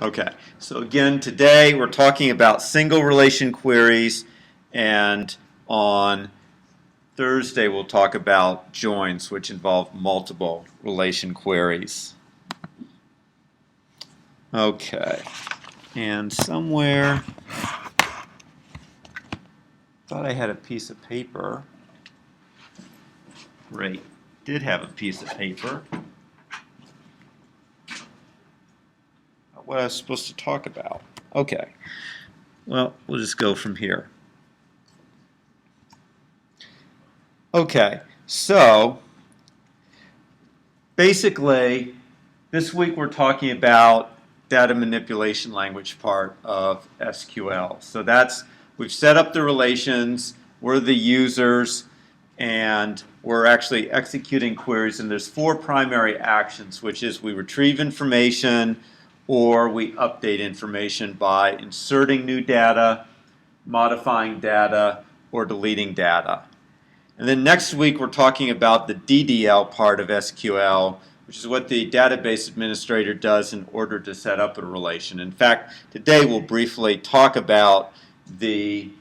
Okay, so again, today we're talking about single relation queries, and on Thursday we'll talk about joins, which involve multiple relation queries. Okay, and somewhere, thought I had a piece of paper. Great, did have a piece of paper. What I was supposed to talk about. Okay, well, we'll just go from here. Okay, so basically, this week we're talking about data manipulation language part of SQL. So we've set up the relations, we're the users, and we're actually executing queries, and there's four primary actions, which is we retrieve information or we update information by inserting new data, modifying data, or deleting data. And then next week we're talking about the DDL part of SQL, which is what the database administrator does in order to set up a relation. In fact, today we'll briefly talk about the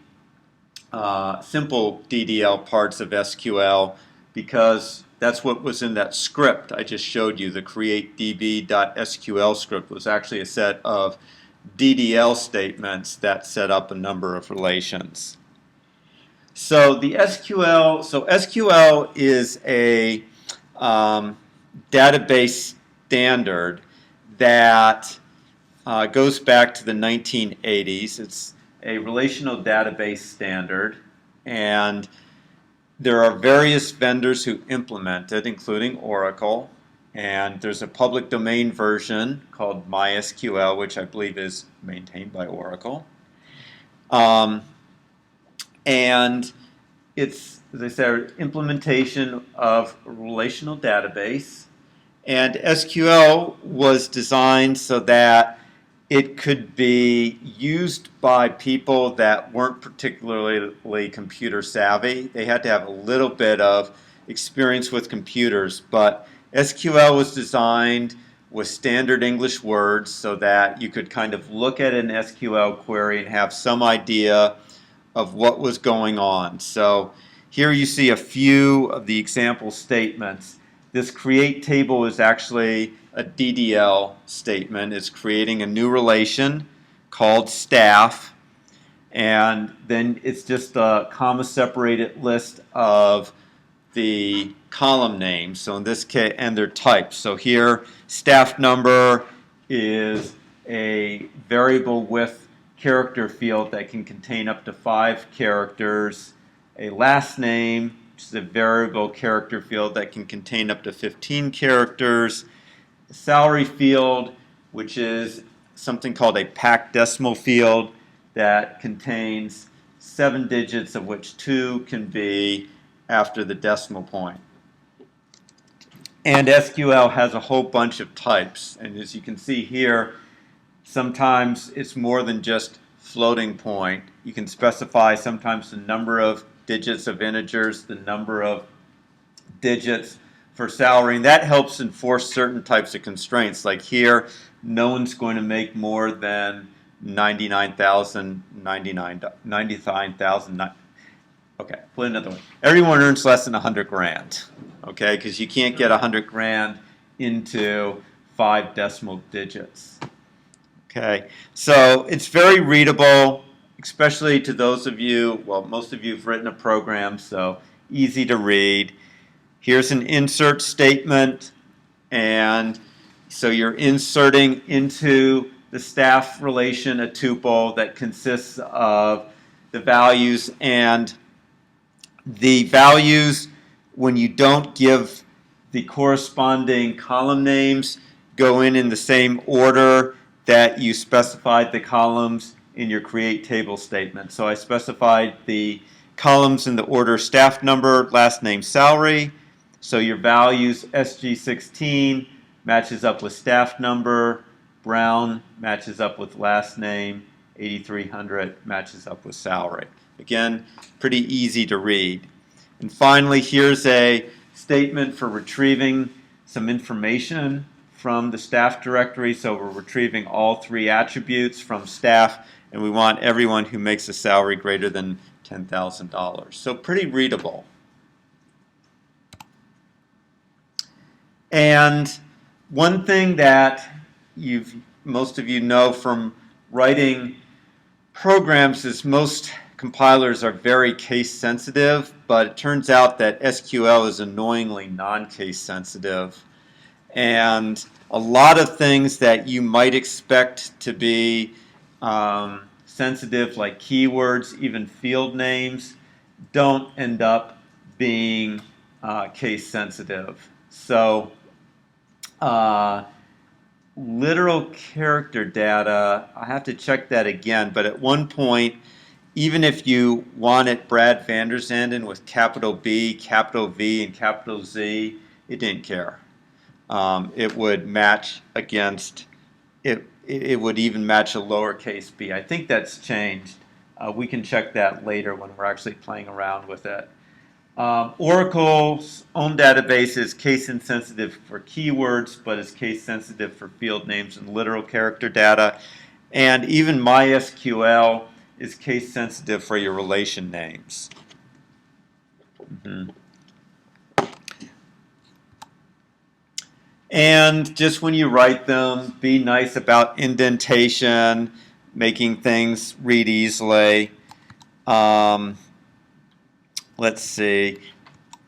simple DDL parts of SQL because that's what was in that script I just showed you. The createDB.SQL script was actually a set of DDL statements that set up a number of relations. So SQL is a database standard that goes back to the 1980s. It's a relational database standard, and there are various vendors who implement it, including Oracle. And there's a public domain version called MySQL, which I believe is maintained by Oracle. And it's, as I said, implementation of a relational database. And SQL was designed so that it could be used by people that weren't particularly computer savvy. They had to have a little bit of experience with computers, but SQL was designed with standard English words so that you could kind of look at an SQL query and have some idea of what was going on. So here you see a few of the example statements. This create table is actually a DDL statement. It's creating a new relation called staff, and then it's just a comma separated list of the column names. So in this case, and their types. So here, staff number is a variable with character field that can contain up to 5 characters. A last name, which is a variable character field that can contain up to 15 characters. A salary field, which is something called a packed decimal field that contains 7 digits, of which 2 can be after the decimal point. And SQL has a whole bunch of types, and as you can see here, sometimes it's more than just floating point. You can specify sometimes the number of digits of integers, the number of digits for salary, and that helps enforce certain types of constraints. Like here, no one's going to make more than 99,000. Okay, put it another way. Everyone earns less than 100 grand. Okay, because you can't get 100 grand into 5 decimal digits. Okay, so it's very readable, especially to those of you, well, most of you have written a program, so easy to read. Here's an insert statement, and so you're inserting into the staff relation a tuple that consists of the values, and the values, when you don't give the corresponding column names, go in the same order that you specified the columns in your create table statement. So I specified the columns in the order staff number, last name, salary. So your values SG16 matches up with staff number, Brown matches up with last name, 8300 matches up with salary. Again, pretty easy to read. And finally, here's a statement for retrieving some information from the staff directory, so we're retrieving all 3 attributes from staff, and we want everyone who makes a salary greater than $10,000. So pretty readable. And one thing that most of you know from writing programs is most compilers are very case sensitive, but it turns out that SQL is annoyingly non-case sensitive. And a lot of things that you might expect to be sensitive, like keywords, even field names, don't end up being case sensitive. So literal character data, I have to check that again, but at one point, even if you wanted Brad Vanderzanden with capital B, capital V, and capital Z, it didn't care. It would match against, it would even match a lowercase b. I think that's changed. We can check that later when we're actually playing around with it. Oracle's own database is case insensitive for keywords, but is case sensitive for field names and literal character data. And even MySQL is case sensitive for your relation names. And just when you write them, be nice about indentation, making things read easily. Let's see.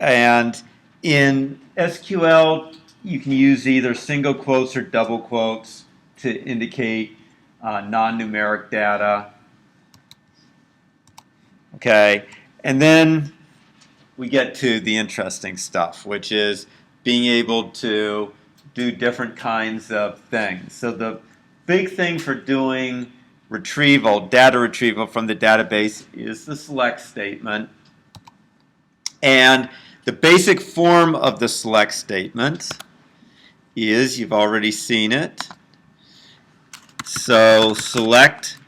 And in SQL, you can use either single quotes or double quotes to indicate non-numeric data. Okay, and then we get to the interesting stuff, which is being able to do different kinds of things. So the big thing for doing data retrieval from the database is the select statement. And the basic form of the select statement is, you've already seen it. So select,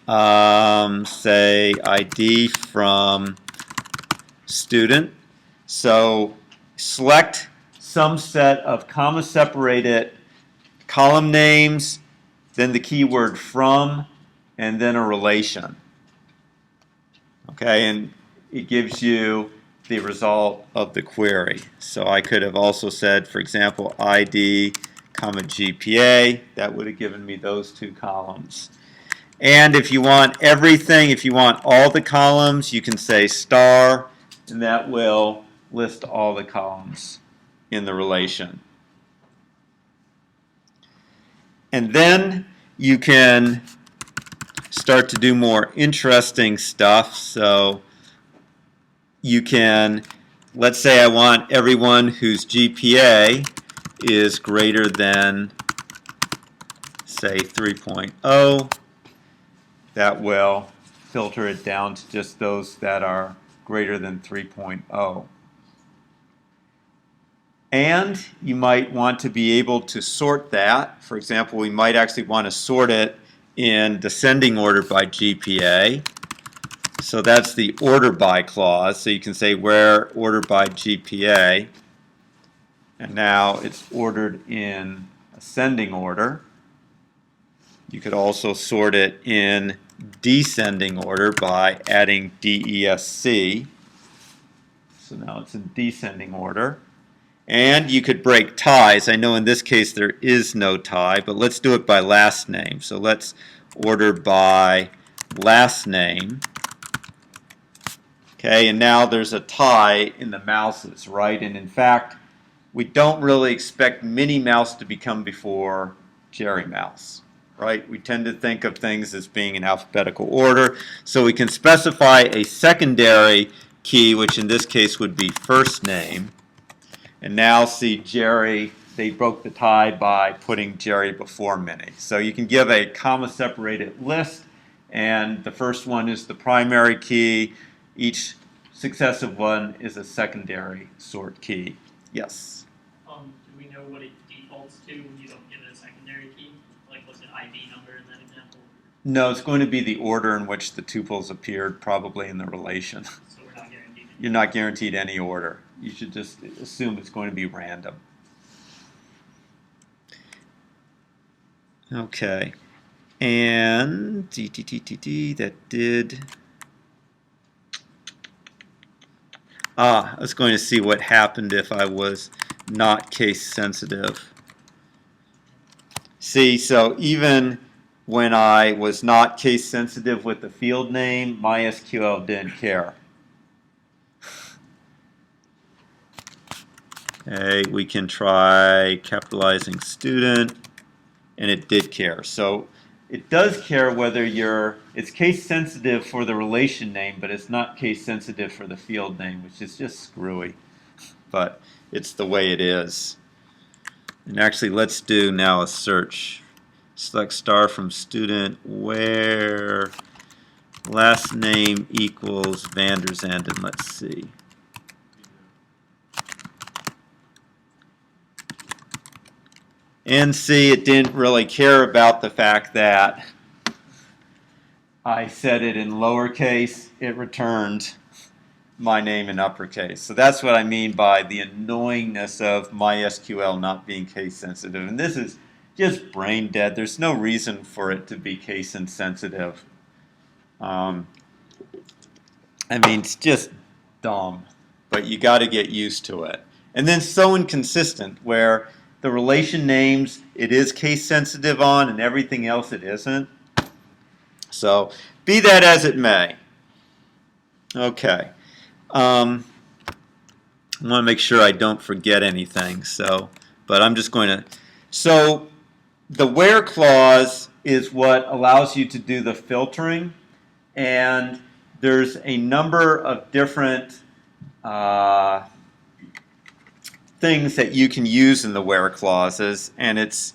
say, ID from student. So select some set of comma-separated column names, then the keyword from, and then a relation. Okay, and it gives you the result of the query. So I could have also said, for example, ID, comma GPA. That would have given me those 2 columns. And if you want everything, if you want all the columns, you can say star, and that will list all the columns in the relation. And then you can start to do more interesting stuff. So you can, let's say I want everyone whose GPA is greater than, say, 3.0. That will filter it down to just those that are greater than 3.0. And you might want to be able to sort that. For example, we might actually want to sort it in descending order by GPA. So that's the order by clause. So you can say where order by GPA. And now it's ordered in ascending order. You could also sort it in descending order by adding DESC. So now it's in descending order. And you could break ties. I know in this case there is no tie, but let's do it by last name. So let's order by last name. Okay, and now there's a tie in the mouses, right? And in fact, we don't really expect Minnie Mouse to become before Jerry Mouse, right? We tend to think of things as being in alphabetical order. So we can specify a secondary key, which in this case would be first name. And now see Jerry, they broke the tie by putting Jerry before Minnie. So you can give a comma-separated list, and the first one is the primary key. Each successive one is a secondary sort key. Yes? Do we know what it defaults to when you don't give it a secondary key? Like, what's an ID number in that example? No, it's going to be the order in which the tuples appeared, probably in the relation. So we're not guaranteed. You're not guaranteed any order. You should just assume it's going to be random. Okay. And that did. I was going to see what happened if I was not case sensitive. See, so even when I was not case sensitive with the field name, MySQL didn't care. Okay, we can try capitalizing student, and it did care. So it does care whether it's case sensitive for the relation name, but it's not case sensitive for the field name, which is just screwy. But it's the way it is. And actually, let's do now a search. Select star from student where last name equals van der Zanden. Let's see. And see, it didn't really care about the fact that I said it in lowercase. It returned my name in uppercase. So that's what I mean by the annoyingness of MySQL not being case sensitive. And this is just brain dead. There's no reason for it to be case insensitive. I mean, it's just dumb, but you got to get used to it. And then so inconsistent, where the relation names it is case sensitive on, and everything else it isn't. So be that as it may. Okay. I want to make sure I don't forget anything. But I'm just going to. So the where clause is what allows you to do the filtering, and there's a number of different things that you can use in the where clauses, and it's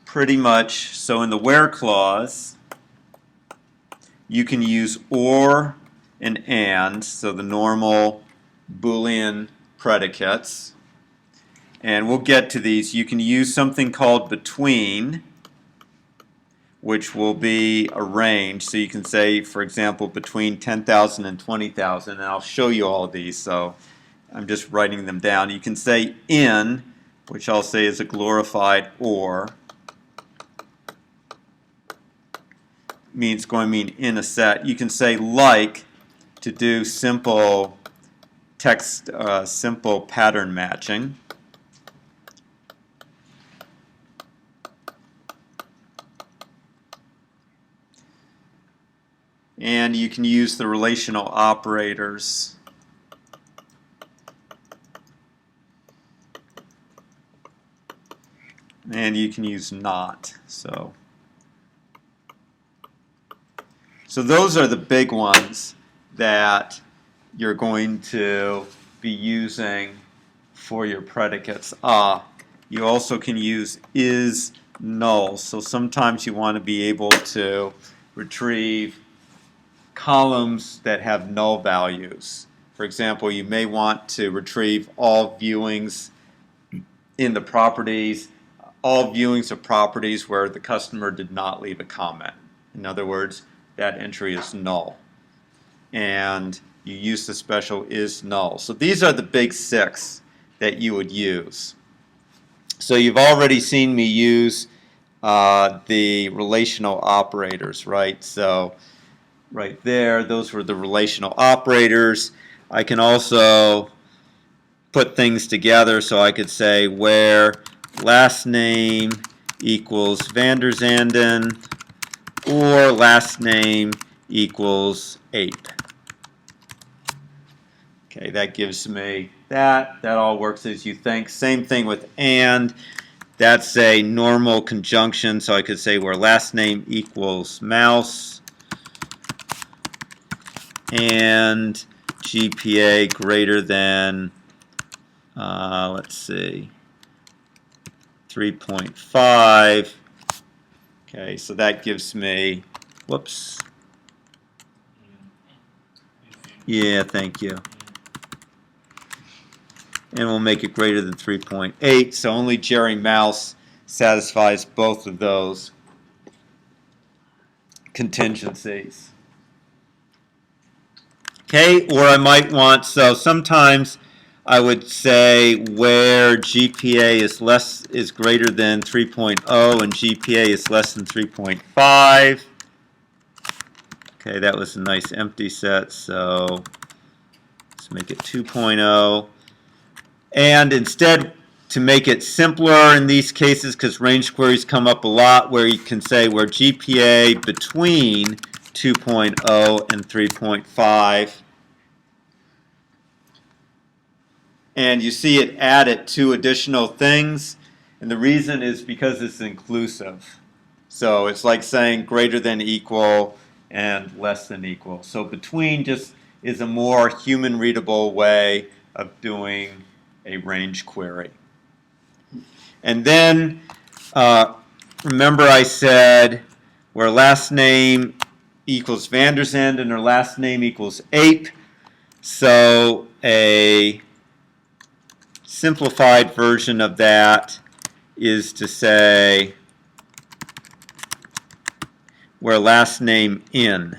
pretty much so. In the where clause, you can use or and, so the normal Boolean predicates. And we'll get to these. You can use something called between, which will be a range. So you can say, for example, between 10,000 and 20,000. And I'll show you all of these, so I'm just writing them down. You can say in, which I'll say is a glorified or. Means going to mean in a set. You can say like to do simple text, simple pattern matching. And you can use the relational operators. And you can use not. So those are the big ones that you're going to be using for your predicates. You also can use is null. So sometimes you want to be able to retrieve columns that have null values. For example, you may want to retrieve all viewings in the properties, all viewings of properties where the customer did not leave a comment. In other words, that entry is null. And you use the special is null. So these are the big six that you would use. So you've already seen me use the relational operators, right? So right there, those were the relational operators. I can also put things together, so I could say where last name equals van der Zanden or last name equals ape. Okay, that gives me that. That all works as you think. Same thing with and. That's a normal conjunction, so I could say where last name equals mouse and GPA greater than, let's see, 3.5. Okay, so that gives me, whoops. Yeah, thank you. And we'll make it greater than 3.8. So only Jerry Mouse satisfies both of those contingencies. Okay, or I might want, so sometimes I would say where GPA is greater than 3.0 and GPA is less than 3.5. Okay, that was a nice empty set, so let's make it 2.0. And instead, to make it simpler in these cases, because range queries come up a lot, where you can say where GPA between 2.0 and 3.5. And you see it added two additional things, and the reason is because it's inclusive. So it's like saying greater than equal and less than equal. So between just is a more human readable way of doing a range query. And then remember I said where last name equals Vanderzand and her last name equals ape. So a simplified version of that is to say where last name in.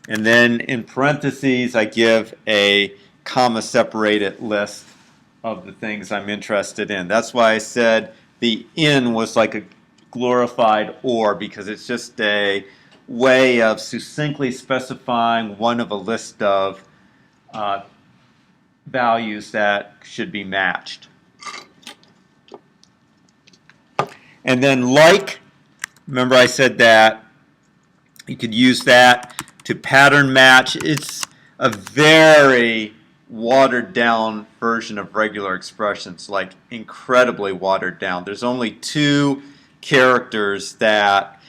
And then in parentheses I give a comma separated list of the things I'm interested in. That's why I said the in was like a glorified or, because it's just a way of succinctly specifying one of a list of values that should be matched. And then like, remember I said that you could use that to pattern match. It's a very watered down version of regular expressions, like incredibly watered down. There's only two characters that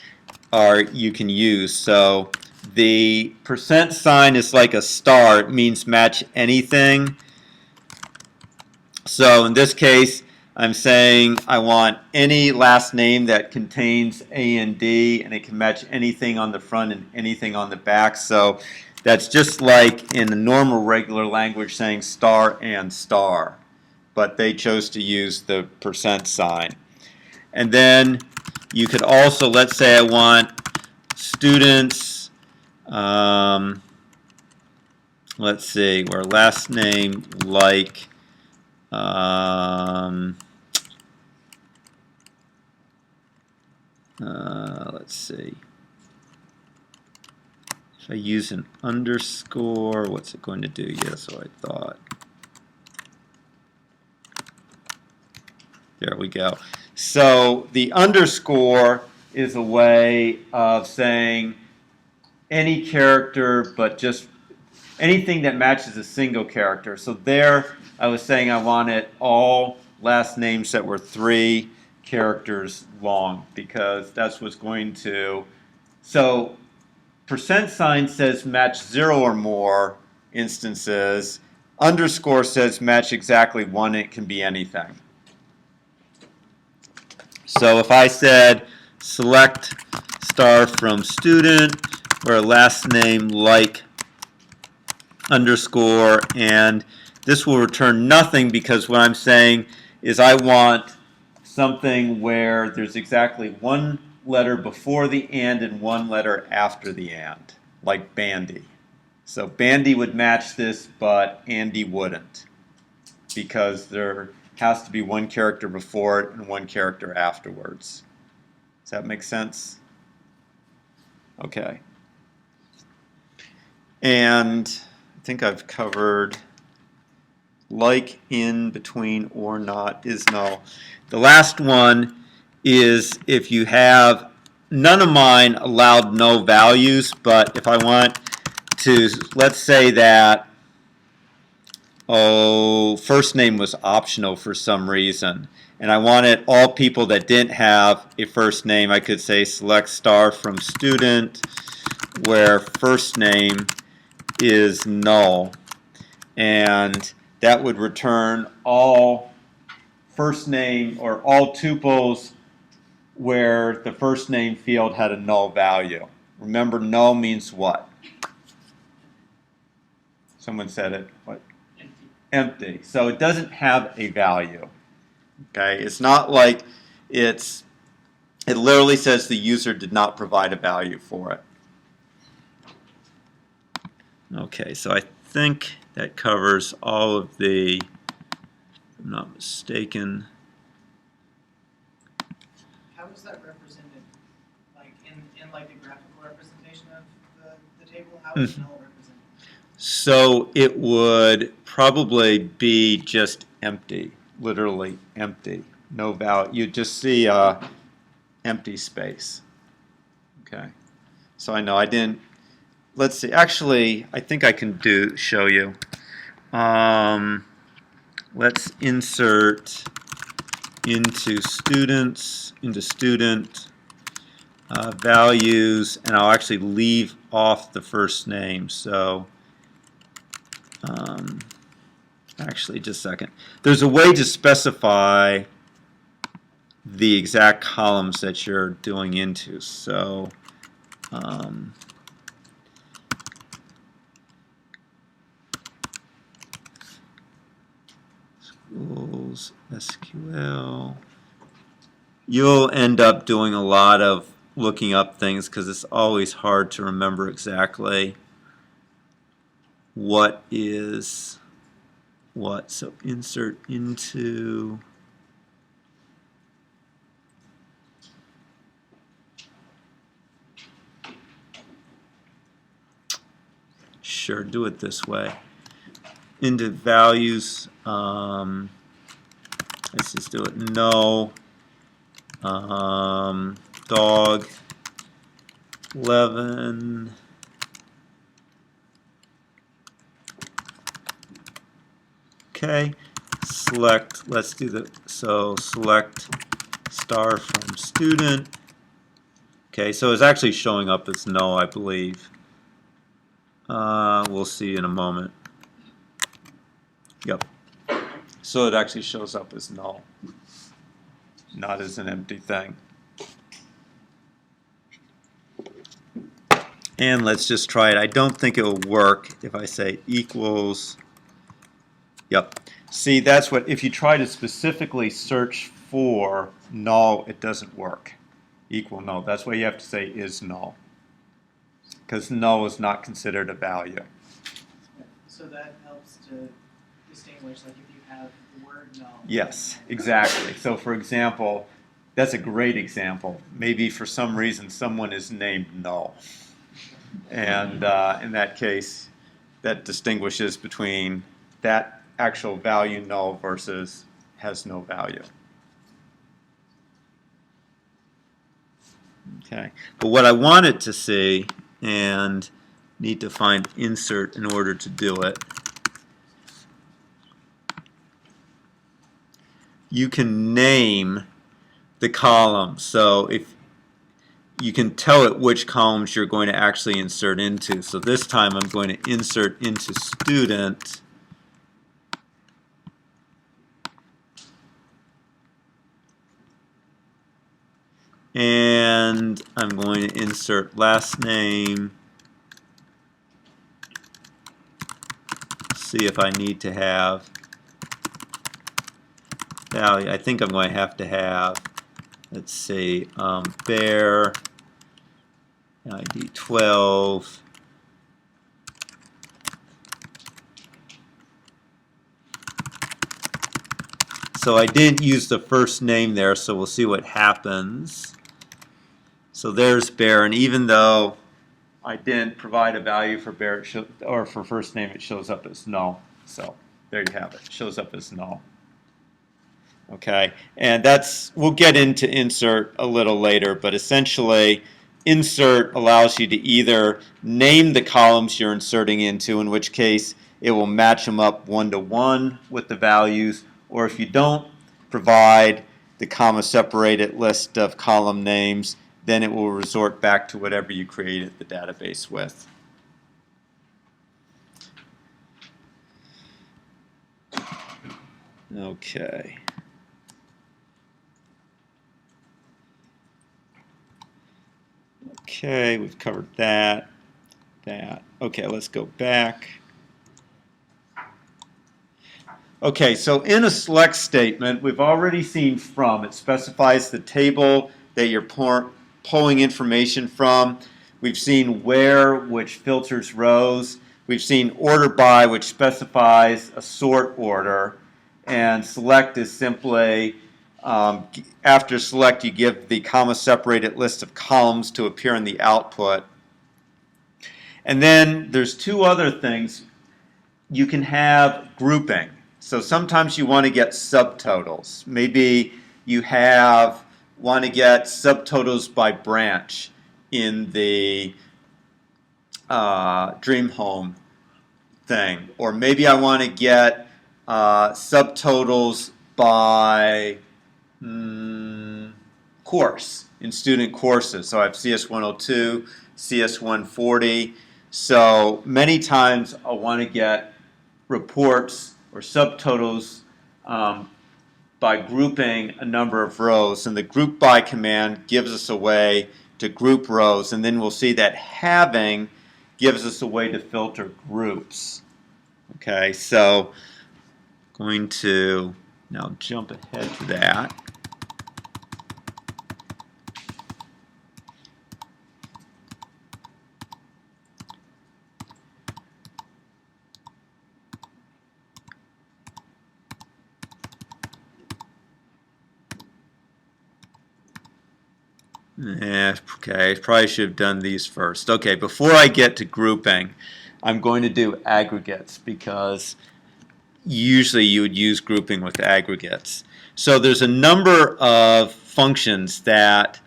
you can use. So the percent sign is like a star. It means match anything. So in this case, I'm saying I want any last name that contains A and D, and it can match anything on the front and anything on the back. So that's just like in the normal regular language saying star and star. But they chose to use the percent sign. And then you could also, let's say I want students, let's see, where last name like, let's see. If I use an underscore, what's it going to do? Yeah, so I thought. There we go. So the underscore is a way of saying any character, but just anything that matches a single character. So there, I was saying I wanted all last names that were 3 characters long, because that's what's going to. So percent sign says match 0 or more instances. Underscore says match exactly 1. It can be anything. So if I said select star from student, where last name like underscore, and this will return nothing, because what I'm saying is I want something where there's exactly 1 letter before the and 1 letter after the and, like Bandy. So Bandy would match this, but Andy wouldn't, because there has to be 1 character before it and 1 character afterwards. Does that make sense? Okay. And I think I've covered like, in, between, or not, is null. The last one is if you have, none of mine allowed no values, but if I want to, let's say that, first name was optional for some reason, and I wanted all people that didn't have a first name, I could say select star from student, where first name is null, and that would return all first name or all tuples where the first name field had a null value. Remember, null means what? Someone said it. What? Empty. Empty. So it doesn't have a value. Okay, it's not like it literally says the user did not provide a value for it. Okay, so I think that covers all of the, if I'm not mistaken. How is that represented? Like in like the graphical representation of the table, how is null represented? So it would probably be just empty, literally empty, no value. You'd just see empty space. Okay, so I know I didn't. Let's see. Actually, I think I can show you. Let's insert into student values, and I'll actually leave off the first name. So actually, just a second. There's a way to specify the exact columns that you're doing into. So schools, SQL. You'll end up doing a lot of looking up things because it's always hard to remember exactly what is what. So insert into. Sure, do it this way. Into values, let's just do it. No, dog, 11. Okay, select, let's do the, so select star from student. Okay, so it's actually showing up as no, I believe. We'll see in a moment. Yep. So it actually shows up as null, not as an empty thing. And let's just try it. I don't think it will work if I say equals. Yep. See, that's what, if you try to specifically search for null, it doesn't work. Equal null. That's why you have to say is null. Because null is not considered a value. So that helps to distinguish, like if you have the word null. Yes, exactly. So for example, that's a great example. Maybe for some reason someone is named null. And in that case, that distinguishes between that actual value null versus has no value. Okay, but what I wanted to see, and need to find insert in order to do it, you can name the column. So if you can tell it which columns you're going to actually insert into. So this time I'm going to insert into student. And I'm going to insert last name. See if I need to have value. I think I'm going to have, let's see, bear ID 12. So I didn't use the first name there, so we'll see what happens. So there's bear, and even though I didn't provide a value for bear or for first name, it shows up as null. So there you have it. It shows up as null. Okay, and we'll get into insert a little later, but essentially insert allows you to either name the columns you're inserting into, in which case it will match them up one-to-one with the values, or if you don't provide the comma-separated list of column names, then it will resort back to whatever you created the database with. Okay. Okay, we've covered that. Okay, let's go back. Okay, so in a select statement, we've already seen from. It specifies the table that you're pulling information from. We've seen where, which filters rows. We've seen order by, which specifies a sort order, and select is simply, after select, you give the comma-separated list of columns to appear in the output. And then there's two other things. You can have grouping. So sometimes you want to get subtotals. Maybe you want to get subtotals by branch in the dream home thing. Or maybe I want to get subtotals by course in student courses. So I have CS 102, CS 140. So many times I want to get reports or subtotals by grouping a number of rows. And the group by command gives us a way to group rows. And then we'll see that having gives us a way to filter groups. Okay, so going to now jump ahead to that. Okay, probably should have done these first. Okay, before I get to grouping, I'm going to do aggregates because usually you would use grouping with aggregates. So there's a number of functions that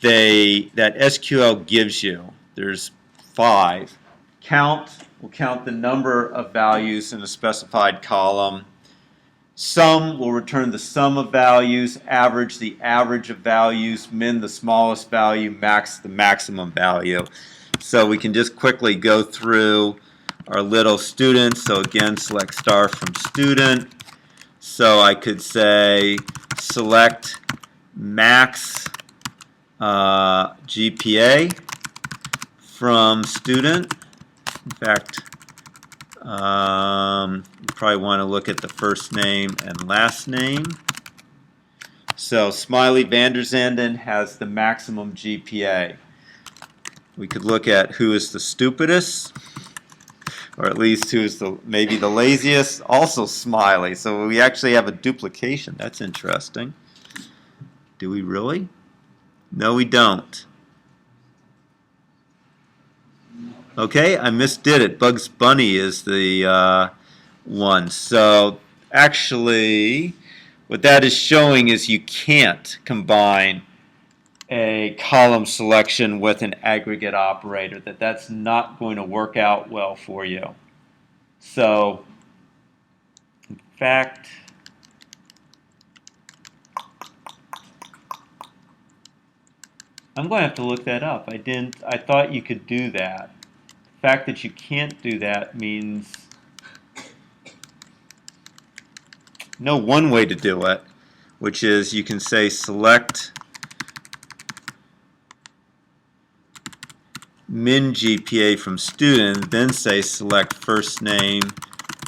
SQL gives you. There's 5. Count will count the number of values in a specified column. Sum will return the sum of values, average the average of values, min the smallest value, max the maximum value. So we can just quickly go through our little students. So again, select star from student. So I could say select max GPA from student. In fact, you probably want to look at the first name and last name. So Smiley Vanderzanden has the maximum GPA. We could look at who is the stupidest, or at least who is maybe the laziest. Also Smiley. So we actually have a duplication. That's interesting. Do we really? No, we don't. Okay, I misdid it. Bugs Bunny is the one. So actually, what that is showing is you can't combine a column selection with an aggregate operator. That's not going to work out well for you. So, in fact, I'm going to have to look that up. I thought you could do that. The fact that you can't do that means know one way to do it, which is you can say select min GPA from student, then say select first name,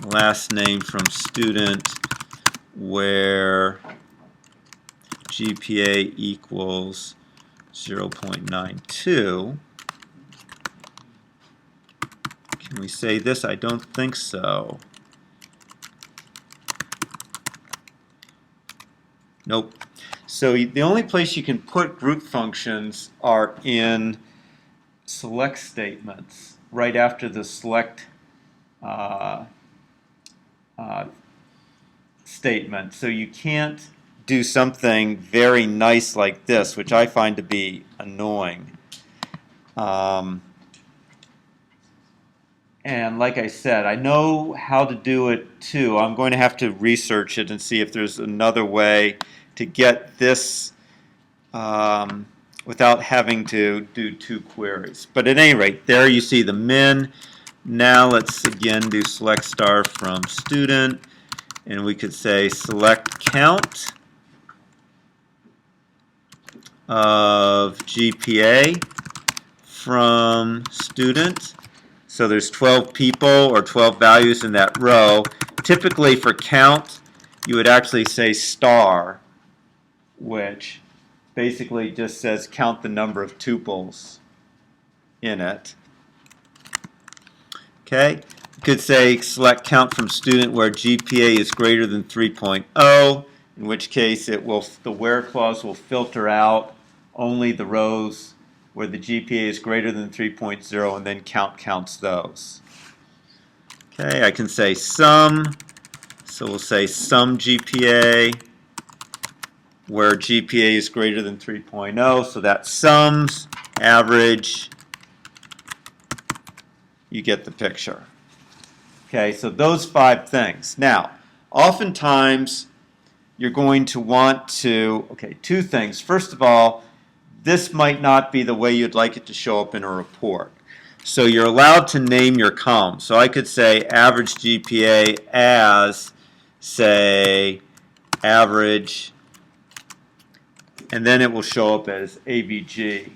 last name from student, where GPA equals 0.92. Can we say this? I don't think so. Nope. So the only place you can put group functions are in select statements right after the select statement. So you can't do something very nice like this, which I find to be annoying. And like I said, I know how to do it too. I'm going to have to research it and see if there's another way to get this without having to do 2 queries. But at any rate, there you see the min. Now let's again do select star from student, and we could say select count of GPA from student. So there's 12 people or 12 values in that row. Typically for count, you would actually say star, which basically just says count the number of tuples in it. Okay, you could say select count from student where GPA is greater than 3.0, in which case it will, the where clause will filter out only the rows where the GPA is greater than 3.0 and then counts those. Okay, I can say sum, so we'll say sum GPA where GPA is greater than 3.0, so that sums, average, you get the picture. Okay, so those 5 things. Now, oftentimes you're going to want to, okay, 2 things. First of all, this might not be the way you'd like it to show up in a report. So you're allowed to name your column. So I could say average GPA as, say, average, and then it will show up as AVG.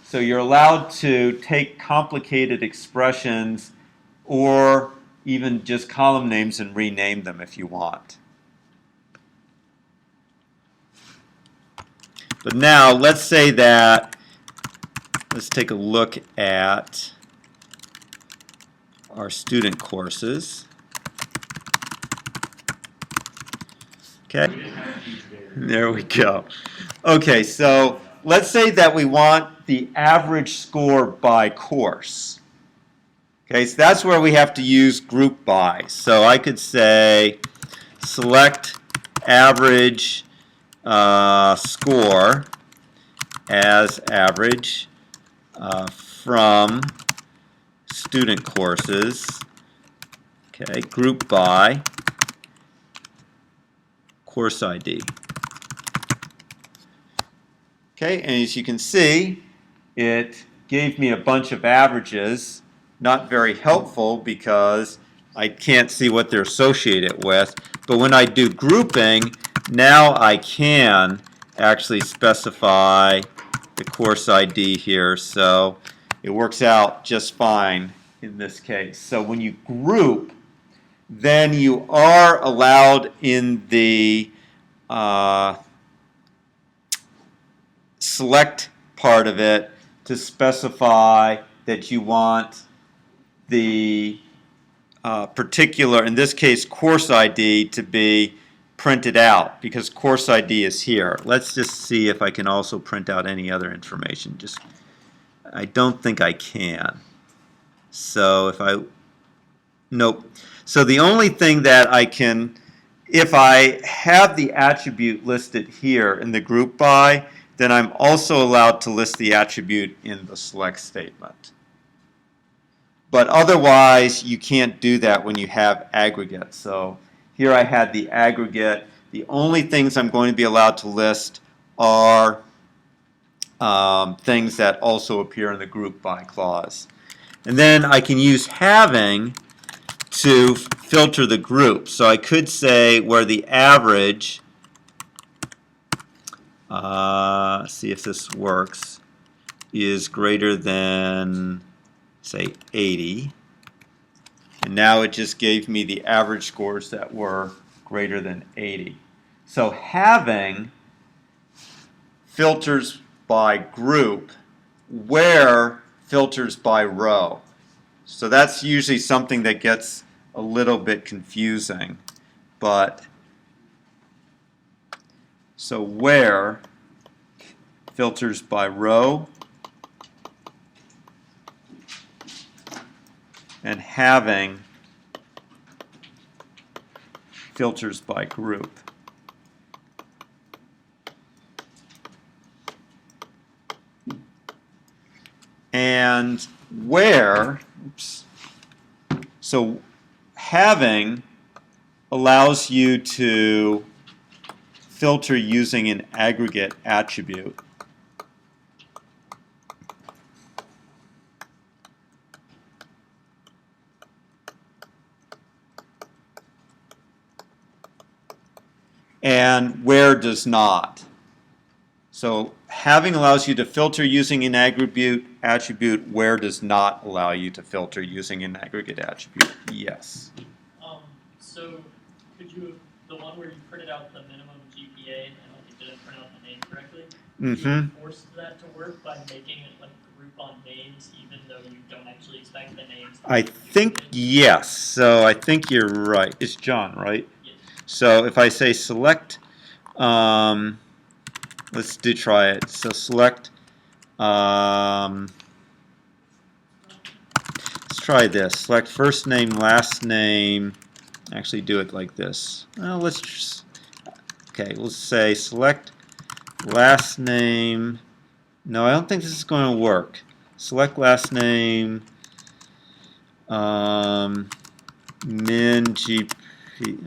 So you're allowed to take complicated expressions or even just column names and rename them if you want. But now let's say that, let's take a look at our student courses. Okay, there we go. Okay, so let's say that we want the average score by course. Okay, so that's where we have to use group by. So I could say select average score as average from student courses. Okay, group by course ID. Okay, and as you can see, it gave me a bunch of averages. Not very helpful because I can't see what they're associated with. But when I do grouping, now I can actually specify the course ID here. So it works out just fine in this case. So when you group, then you are allowed in the select part of it to specify that you want the particular, in this case, course ID to be printed out because course ID is here. Let's just see if I can also print out any other information. I don't think I can. So if I, nope. So the only thing that I can, if I have the attribute listed here in the group by, then I'm also allowed to list the attribute in the select statement. But otherwise, you can't do that when you have aggregate. So here I had the aggregate. The only things I'm going to be allowed to list are things that also appear in the group by clause. And then I can use having to filter the group. So I could say where the average, see if this works, is greater than, say, 80. And now it just gave me the average scores that were greater than 80. So having filters by group, where filters by row. So that's usually something that gets a little bit confusing. But so where filters by row and having filters by group. And where, oops, so having allows you to filter using an aggregate attribute. And where does not. So having allows you to filter using an aggregate attribute, where does not allow you to filter using an aggregate attribute. Yes. So could you, the one where you printed out the minimum GPA and like it didn't print out the name correctly, Mm-hmm. you forced that to work by making it like group on names even though you don't actually expect the names to I be think duplicated? yes. So I think you're right. It's John, right? Yes. So if I say select, let's try it. So select, let's try this. Select first name, last name. Actually do it like this. Well, let's just, okay, let's say select last name. No, I don't think this is going to work. Select last name, min GP.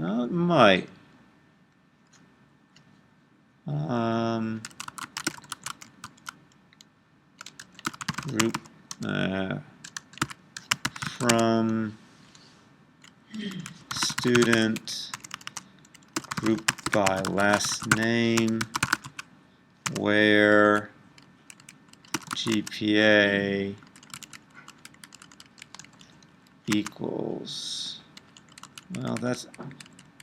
Oh, it might. Group from student group by last name where GPA equals, well, this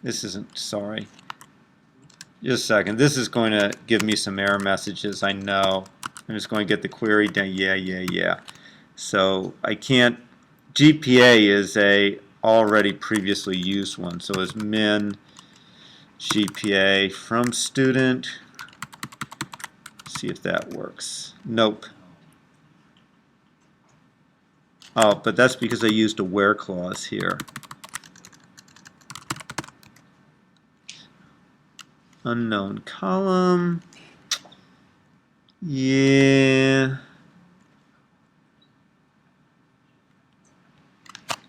isn't, sorry. Just a second. This is going to give me some error messages, I know. I'm just going to get the query done. Yeah. So I can't, GPA is a already previously used one. So it's min GPA from student. See if that works. Nope. Oh, but that's because I used a where clause here. Unknown column. Yeah.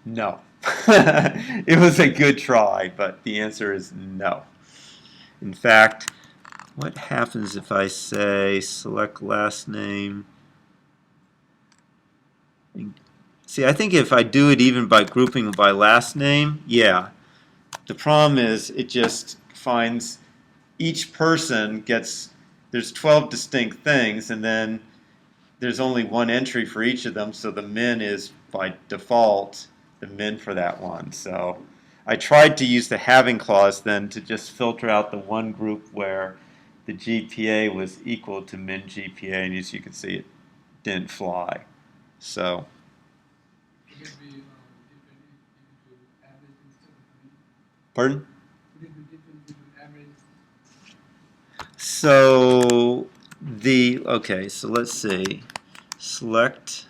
No. It was a good try, but the answer is no. In fact, what happens if I say select last name? See, I think if I do it even by grouping by last name, yeah. The problem is it just finds each person gets, there's 12 distinct things, and then there's only one entry for each of them, so the min is by default the min for that one. So I tried to use the having clause then to just filter out the one group where the GPA was equal to min GPA, and as you can see, it didn't fly. So, Could it be different if you do average instead of mean? pardon? Could it be different if you do average? So okay, so let's see. Select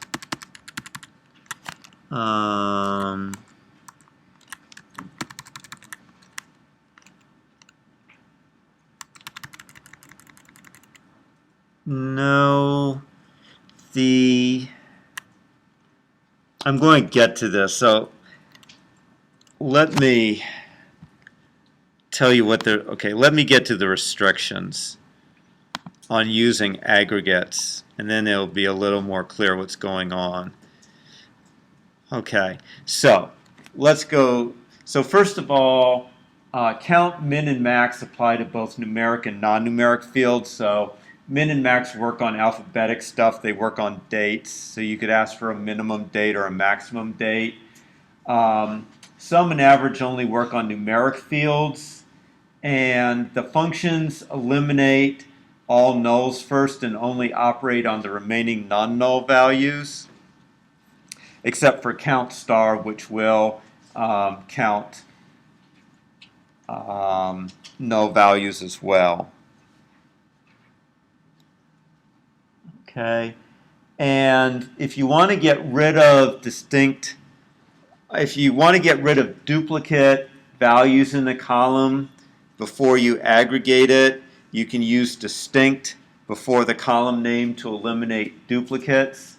no, I'm going to get to this. So let me tell you let me get to the restrictions on using aggregates, and then it'll be a little more clear what's going on. Okay, so let's go. So first of all, count, min, and max apply to both numeric and non-numeric fields. So min and max work on alphabetic stuff. They work on dates. So you could ask for a minimum date or a maximum date. Sum and average only work on numeric fields. And the functions eliminate all nulls first and only operate on the remaining non-null values, except for count star, which will count null values as well. Okay, and if you want to get rid of duplicate values in the column before you aggregate it, you can use distinct before the column name to eliminate duplicates.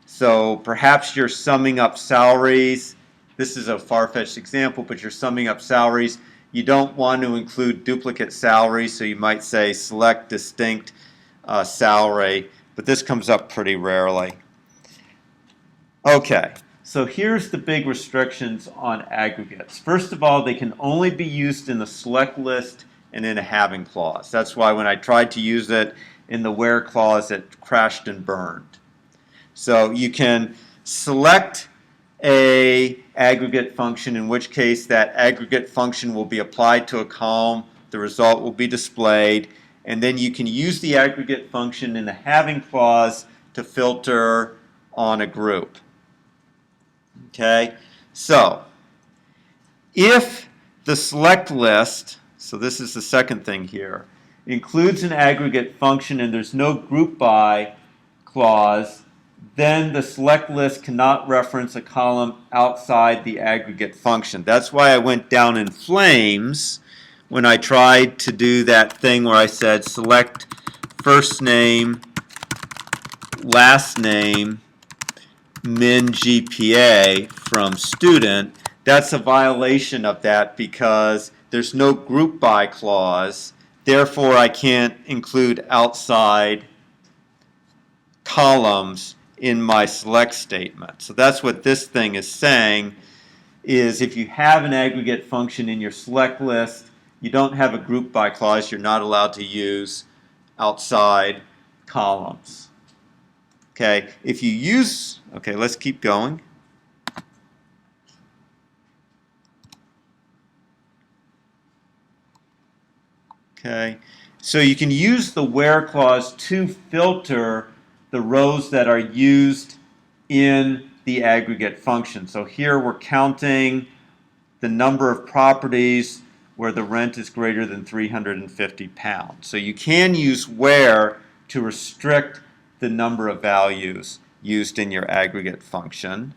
So perhaps you're summing up salaries. This is a far-fetched example, but you're summing up salaries. You don't want to include duplicate salaries, so you might say select distinct salary, but this comes up pretty rarely. Okay, so here's the big restrictions on aggregates. First of all, they can only be used in the select list and in a having clause. That's why when I tried to use it in the where clause, it crashed and burned. So you can select a aggregate function, in which case that aggregate function will be applied to a column, the result will be displayed, and then you can use the aggregate function in the having clause to filter on a group. Okay, so if the select list, so this is the second thing here, includes an aggregate function and there's no group by clause, then the select list cannot reference a column outside the aggregate function. That's why I went down in flames when I tried to do that thing where I said select first name, last name, min GPA from student. That's a violation of that because there's no group by clause. Therefore, I can't include outside columns in my select statement. So that's what this thing is saying, is if you have an aggregate function in your select list, you don't have a group by clause, you're not allowed to use outside columns. Okay, if you use, okay, let's keep going. Okay, so you can use the where clause to filter the rows that are used in the aggregate function. So here we're counting the number of properties where the rent is greater than 350 pounds. So you can use where to restrict the number of values used in your aggregate function.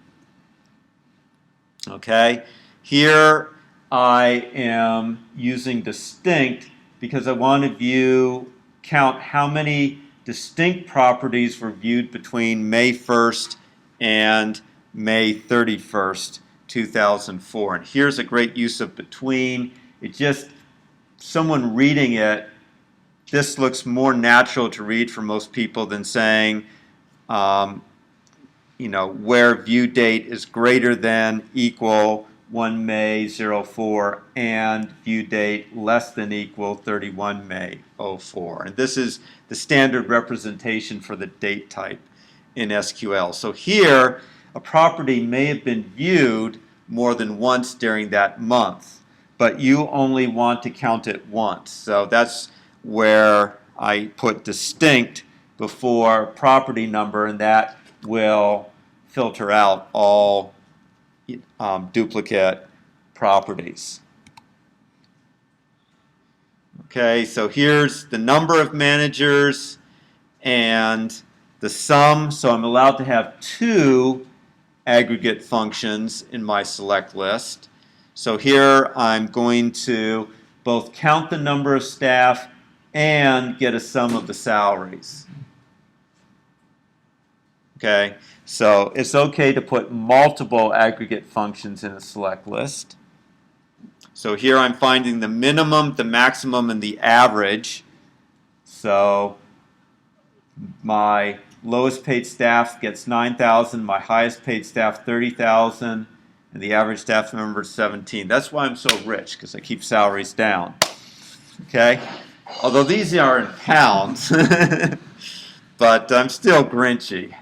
Okay, here I am using distinct because I want to count how many distinct properties were viewed between May 1st and May 31st, 2004. And here's a great use of between. It just, someone reading it, this looks more natural to read for most people than saying, where view date is greater than equal 1 May 04 and view date less than equal 31 May 04. And this is the standard representation for the date type in SQL. So here, a property may have been viewed more than once during that month, but you only want to count it once. So that's where I put distinct before property number, and that will filter out all duplicate properties. Okay, so here's the number of managers and the sum. So I'm allowed to have two aggregate functions in my select list. So here I'm going to both count the number of staff and get a sum of the salaries. Okay, so it's okay to put multiple aggregate functions in a select list. So here I'm finding the minimum, the maximum, and the average. So my lowest paid staff gets 9,000, my highest paid staff 30,000, and the average staff member is 17. That's why I'm so rich, because I keep salaries down. Okay, although these are in pounds, but I'm still Grinchy.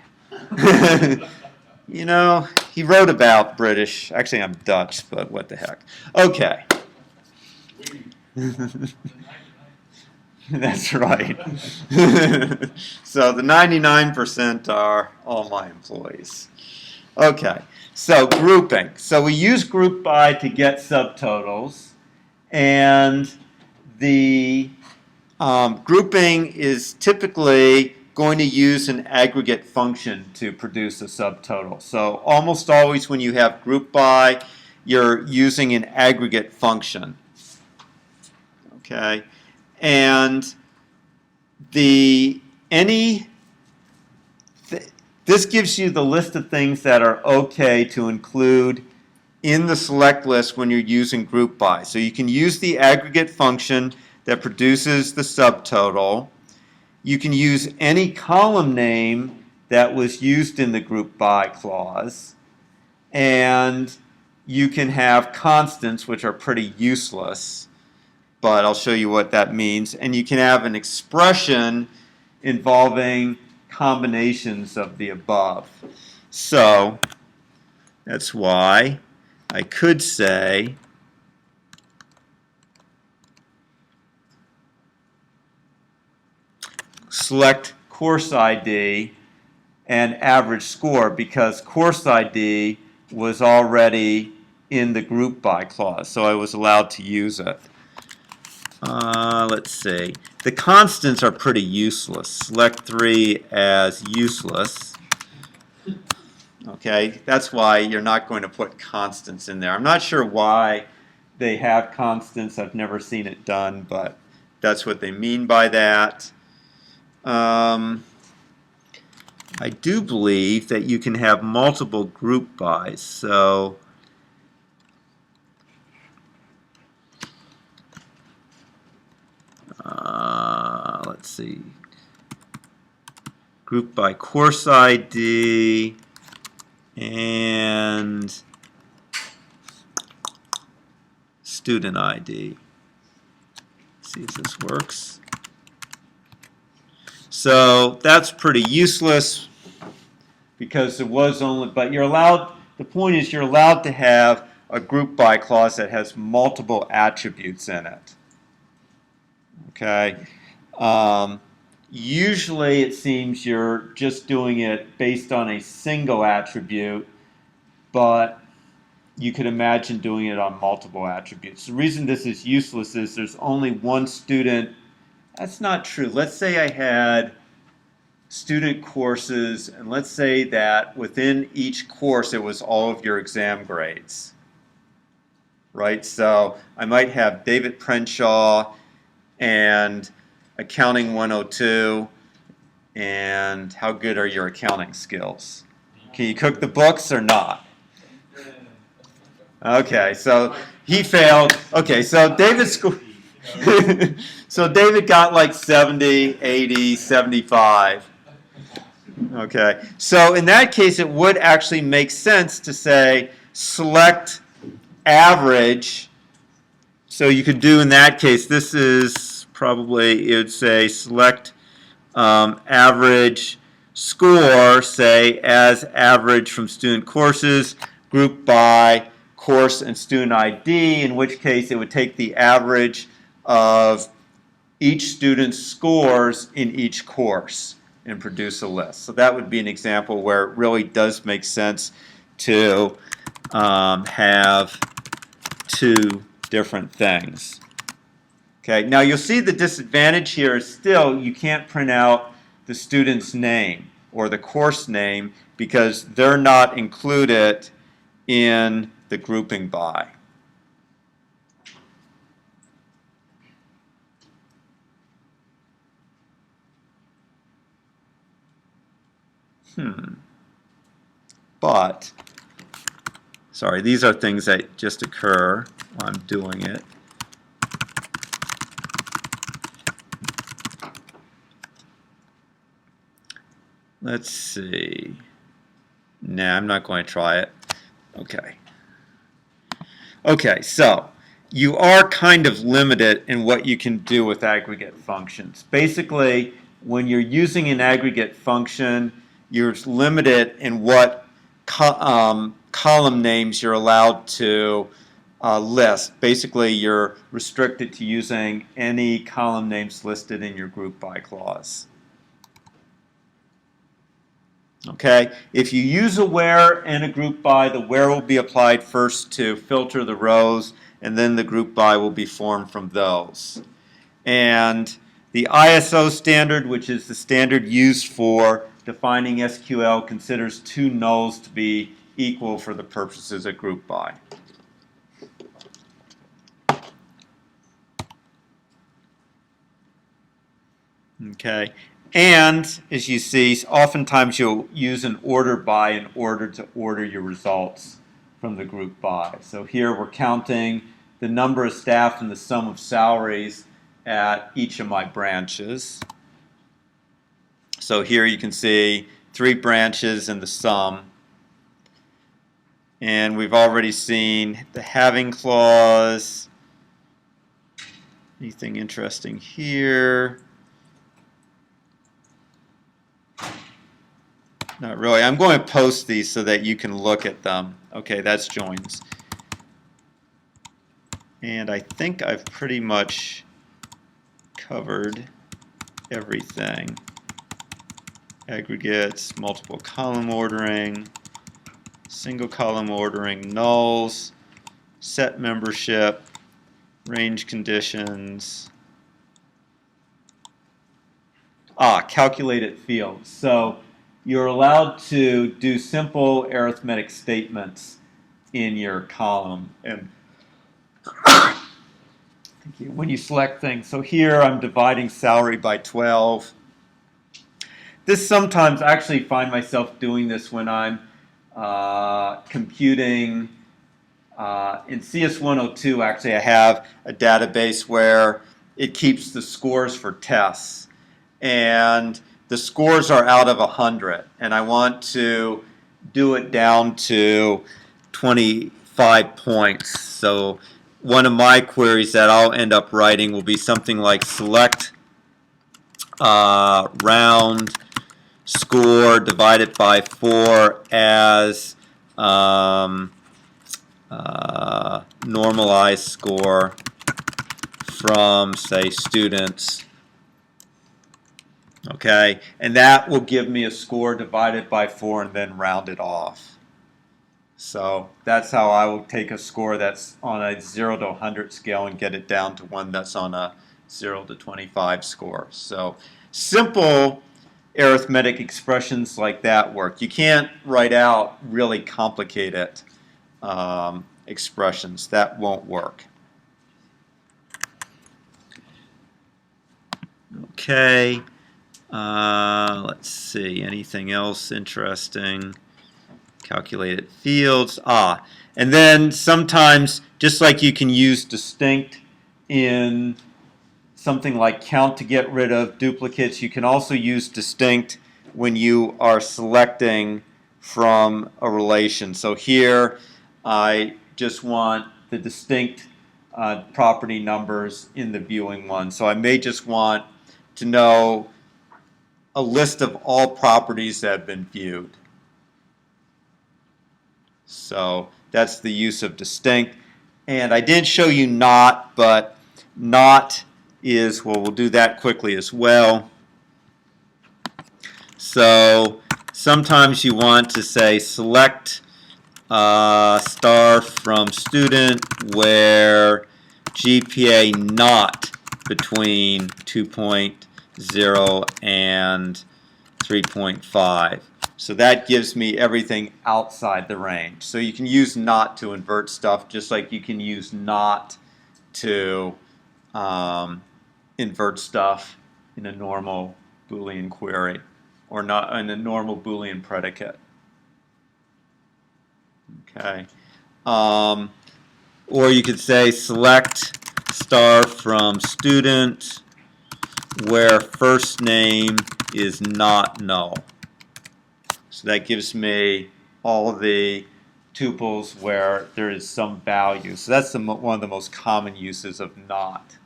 He wrote about British. Actually, I'm Dutch, but what the heck. Okay. That's right. So the 99% are all my employees. Okay, so grouping. So we use group by to get subtotals, and the grouping is typically going to use an aggregate function to produce a subtotal. So almost always when you have group by, you're using an aggregate function. Okay, and this gives you the list of things that are okay to include in the select list when you're using group by. So you can use the aggregate function that produces the subtotal. You can use any column name that was used in the group by clause. And you can have constants, which are pretty useless, but I'll show you what that means. And you can have an expression involving combinations of the above. So that's why I could say select course ID and average score because course ID was already in the group by clause, so I was allowed to use it. Let's see. The constants are pretty useless. Select 3 as useless. Okay, that's why you're not going to put constants in there. I'm not sure why they have constants. I've never seen it done, but that's what they mean by that. I do believe that you can have multiple group bys. So let's see. Group by course ID and student ID. See if this works. So that's pretty useless because it was only, but you're allowed, the point is you're allowed to have a group by clause that has multiple attributes in it. Okay. Usually it seems you're just doing it based on a single attribute, but you could imagine doing it on multiple attributes. The reason this is useless is there's only one student. That's not true. Let's say I had student courses, and let's say that within each course it was all of your exam grades. Right? So I might have David Prenshaw and Accounting 102, and how good are your accounting skills? Can you cook the books or not? Okay, so he failed. Okay, so so David got like 70, 80, 75. Okay, so in that case, it would actually make sense to say select average. So you could do in that case, this is probably, it would say select average score, say as average from student courses, grouped by course and student ID, in which case it would take the average of each student's scores in each course and produce a list. So that would be an example where it really does make sense to have two different things. Okay, now you'll see the disadvantage here is still you can't print out the student's name or the course name because they're not included in the grouping by. But, sorry, these are things that just occur while I'm doing it. Let's see. Nah, I'm not going to try it. Okay. Okay, so you are kind of limited in what you can do with aggregate functions. Basically, when you're using an aggregate function, you're limited in what column names you're allowed to list. Basically, you're restricted to using any column names listed in your group by clause. Okay, if you use a where and a group by, the where will be applied first to filter the rows, and then the group by will be formed from those. And the ISO standard, which is the standard used for defining SQL, considers two nulls to be equal for the purposes of group by. Okay. And, as you see, oftentimes you'll use an order by in order to order your results from the group by. So here we're counting the number of staff and the sum of salaries at each of my branches. So here you can see 3 branches and the sum. And we've already seen the having clause. Anything interesting here? Not really. I'm going to post these so that you can look at them. Okay, that's joins. And I think I've pretty much covered everything. aggregates, multiple column ordering, single column ordering, nulls, set membership, range conditions, calculated fields. So you're allowed to do simple arithmetic statements in your column. And when you select things, so here I'm dividing salary by 12. This sometimes I actually find myself doing this when I'm computing. In CS102, actually, I have a database where it keeps the scores for tests. And the scores are out of 100. And I want to do it down to 25 points. So one of my queries that I'll end up writing will be something like select round score divided by 4 as normalized score from, say, students. Okay, and that will give me a score divided by 4 and then round it off. So that's how I will take a score that's on a 0 to 100 scale and get it down to one that's on a 0 to 25 score. So simple arithmetic expressions like that work. You can't write out really complicated expressions. That won't work. Okay. Let's see. Anything else interesting? Calculated fields. And then sometimes, just like you can use distinct in something like count to get rid of duplicates, you can also use distinct when you are selecting from a relation. So here I just want the distinct property numbers in the viewing one. So I may just want to know a list of all properties that have been viewed. So that's the use of distinct. And I didn't show you not, but not is, well, we'll do that quickly as well. So sometimes you want to say select star from student where GPA not between 2.0 and 3.5. So that gives me everything outside the range. So you can use not to invert stuff just like you can use not to invert stuff in a normal Boolean query or not in a normal Boolean predicate. Okay. Or you could say select star from student where first name is not null. So that gives me all the tuples where there is some value. So that's one of the most common uses of not.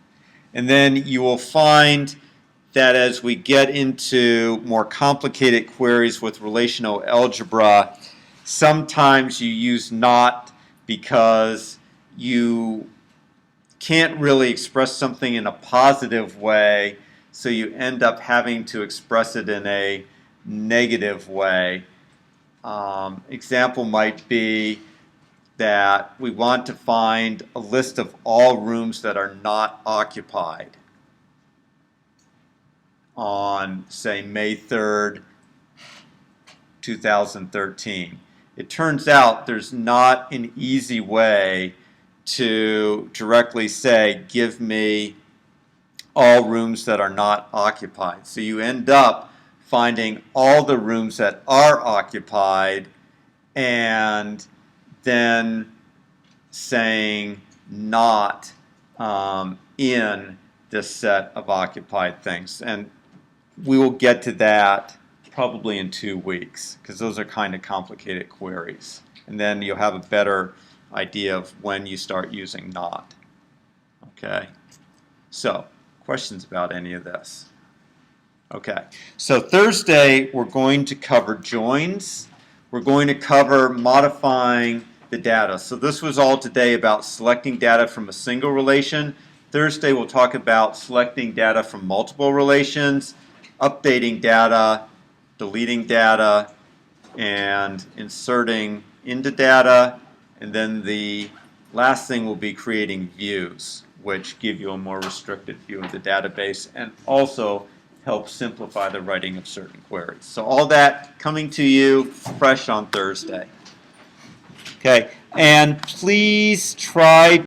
And then you will find that as we get into more complicated queries with relational algebra, sometimes you use not because you can't really express something in a positive way, so you end up having to express it in a negative way. Example might be that we want to find a list of all rooms that are not occupied on, say, May 3rd, 2013. It turns out there's not an easy way to directly say, give me all rooms that are not occupied. So you end up finding all the rooms that are occupied and then saying not in this set of occupied things. And we will get to that probably in 2 weeks because those are kind of complicated queries. And then you'll have a better idea of when you start using not. Okay? So, questions about any of this? Okay, so Thursday we're going to cover joins. We're going to cover modifying the data. So this was all today about selecting data from a single relation. Thursday we'll talk about selecting data from multiple relations, updating data, deleting data, and inserting into data. And then the last thing will be creating views, which give you a more restricted view of the database and also help simplify the writing of certain queries. So all that coming to you fresh on Thursday. Okay, and please try